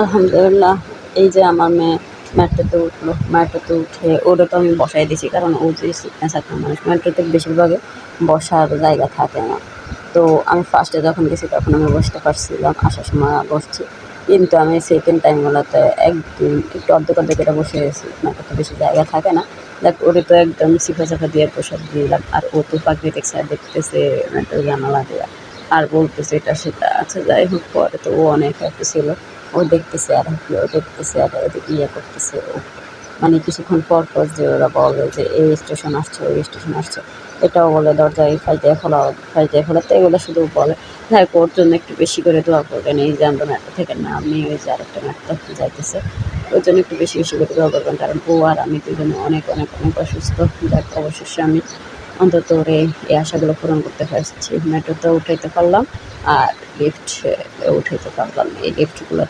আলহামদুলিল্লাহ। এই যে আমার মেয়ে মেট্রোতে উঠলো, মেট্রোতে উঠে ওরে তো আমি বসায় দিছি, কারণ ও যে সিকনেস একটা মানুষ, মেট্রোতে বেশিরভাগে বসার জায়গা থাকে না। তো আমি ফার্স্টে যখন গেছি তখন আমি বসতে পারছিলাম, আসার সময় বসছি, কিন্তু আমি সেকেন্ড টাইমগুলোতে একদিন একটু অর্ধেক এটা বসে গেছি, মেট্রোতে বেশি জায়গা থাকে না। দেখ ওরে তো একদম সিফা চাফা দিয়ে প্রসাদ দিলাম, আর ও তো প্রাকৃতিক সাইড দেখতেছে মেট্রোর জানালা দিয়ে, আর বলতেছে এটা সেটা। আচ্ছা যাই হোক, পরে তো ও অনেক হ্যাপি ছিল। ও দেখতেছে আর হ্যাপি, ও দেখতেছে আর এদিকে ইয়ে করতেছে। ও মানে কিছুক্ষণ পর যে ওরা বলে যে এই স্টেশন আসছে, ওই স্টেশন আসছে, এটাও বলে দরজায় ফাইল দিয়ে খোলাতে, এগুলো শুধু বলে। হ্যাঁ, ওর জন্য একটু বেশি করে দোয়া করবেন, এই যে আমরা মেট্রো থেকে নামি ওই যে আরেকটা মেট্রো যাইতেছে, ওই জন্য একটু বেশি করে দোয়া করবেন, কারণ ও আর আমি দুজনে অনেক অসুস্থ। যাক, অবশেষে আমি অন্তত ওরে এই আশাগুলো পূরণ করতে পারছি, মেট্রোতে উঠাইতে পারলাম আর লিফট উঠাইতে পারলাম। এই লিফটগুলো